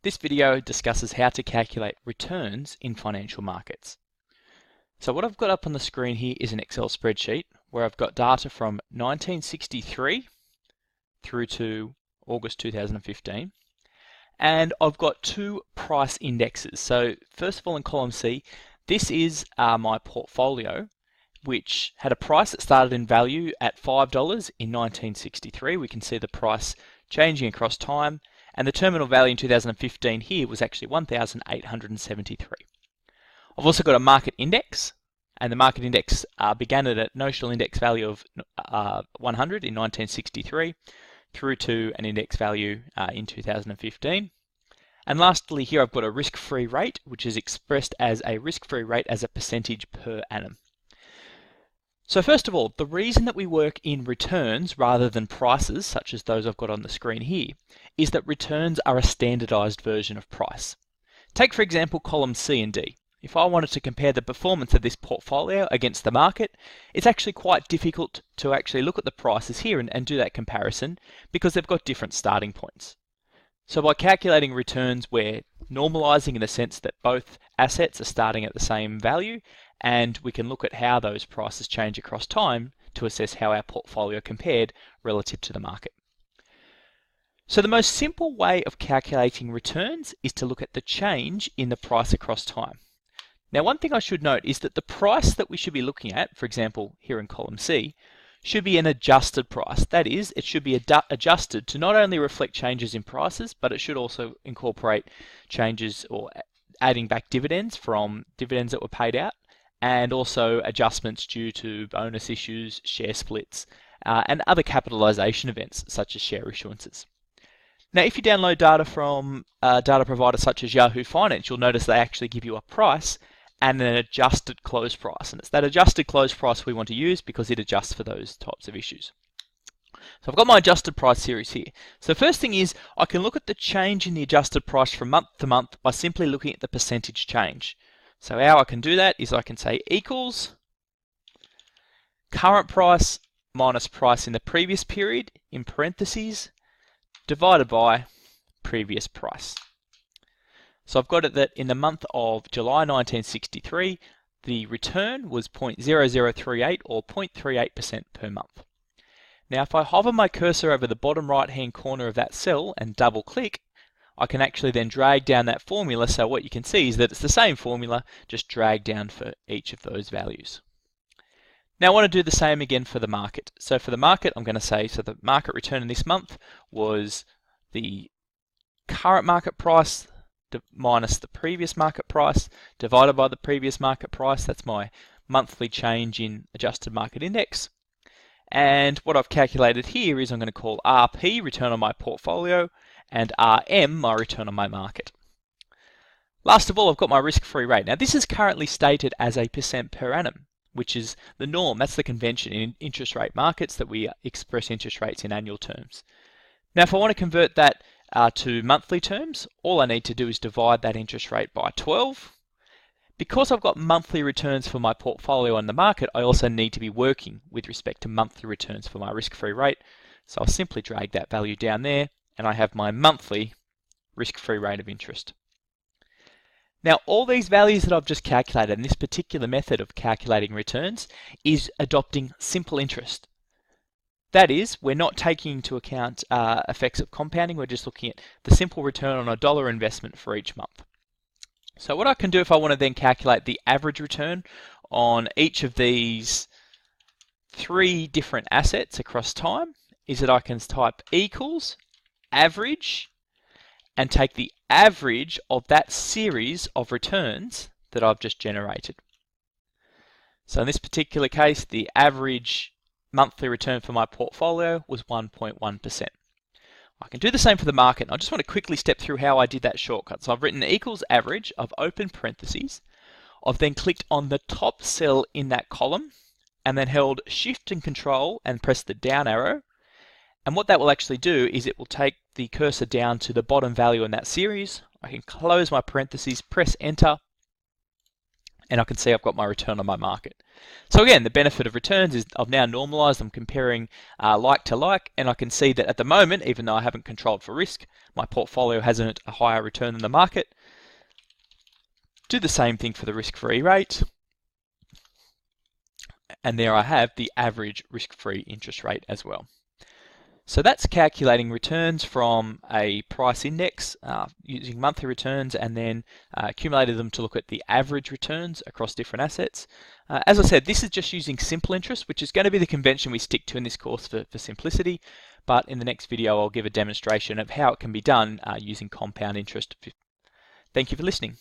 This video discusses how to calculate returns in financial markets. So what I've got up on the screen here is an Excel spreadsheet where I've got data from 1963 through to August 2015. And I've got two price indexes. So first of all, in column C, this is my portfolio, which had a price that started in value at $5 in 1963. We can see the price changing across time, and the terminal value in 2015 here was actually 1,873. I've also got a market index, and the market index began at a notional index value of 100 in 1963 through to an index value in 2015. And lastly, here I've got a risk-free rate, which is expressed as a risk-free rate as a percentage per annum. So first of all, the reason that we work in returns rather than prices, such as those I've got on the screen here, is that returns are a standardized version of price. Take, for example, column C and D. If I wanted to compare the performance of this portfolio against the market, it's actually quite difficult to actually look at the prices here and do that comparison because they've got different starting points. So by calculating returns, we're normalizing in the sense that both assets are starting at the same value, and we can look at how those prices change across time to assess how our portfolio compared relative to the market. So the most simple way of calculating returns is to look at the change in the price across time. Now, one thing I should note is that the price that we should be looking at, for example, here in column C, should be an adjusted price. That is, it should be adjusted to not only reflect changes in prices, but it should also incorporate changes or adding back dividends from dividends that were paid out, and also adjustments due to bonus issues, share splits, and other capitalization events such as share issuances. Now, if you download data from data providers such as Yahoo Finance, you'll notice they actually give you a price and an adjusted close price. And it's that adjusted close price we want to use because it adjusts for those types of issues. So I've got my adjusted price series here. So the first thing is I can look at the change in the adjusted price from month to month by simply looking at the percentage change. So how I can do that is I can say equals current price minus price in the previous period in parentheses divided by previous price. So I've got it that in the month of July 1963, the return was 0.0038 or 0.38% per month. Now if I hover my cursor over the bottom right hand corner of that cell and double click, I can actually then drag down that formula, so what you can see is that it's the same formula, just dragged down for each of those values. Now I want to do the same again for the market. So for the market, I'm going to say, so the market return in this month was the current market price minus the previous market price divided by the previous market price. That's my monthly change in adjusted market index. And what I've calculated here is I'm going to call RP, return on my portfolio, and RM, my return on my market. Last of all, I've got my risk-free rate. Now this is currently stated as a % per annum, which is the norm. That's the convention in interest rate markets, that we express interest rates in annual terms. Now if I want to convert that to monthly terms, all I need to do is divide that interest rate by 12. Because I've got monthly returns for my portfolio on the market, I also need to be working with respect to monthly returns for my risk-free rate. So I'll simply drag that value down there, and I have my monthly risk-free rate of interest. Now all these values that I've just calculated in this particular method of calculating returns is adopting simple interest. That is, we're not taking into account effects of compounding, we're just looking at the simple return on a dollar investment for each month. So what I can do if I want to then calculate the average return on each of these three different assets across time is that I can type equals average and take the average of that series of returns that I've just generated. So in this particular case, the average monthly return for my portfolio was 1.1%. I can do the same for the market. I just want to quickly step through how I did that shortcut. So I've written equals average, I've opened parentheses, I've then clicked on the top cell in that column and then held Shift and Control and pressed the down arrow. And what that will actually do is it will take the cursor down to the bottom value in that series. I can close my parentheses, press enter, and I can see I've got my return on my market. So again, the benefit of returns is I've now normalized, I'm comparing like to like, and I can see that at the moment, even though I haven't controlled for risk, my portfolio has earned a higher return than the market. Do the same thing for the risk-free rate. And there I have the average risk-free interest rate as well. So that's calculating returns from a price index using monthly returns, and then accumulated them to look at the average returns across different assets. As I said, this is just using simple interest, which is going to be the convention we stick to in this course for simplicity. But in the next video, I'll give a demonstration of how it can be done using compound interest. Thank you for listening.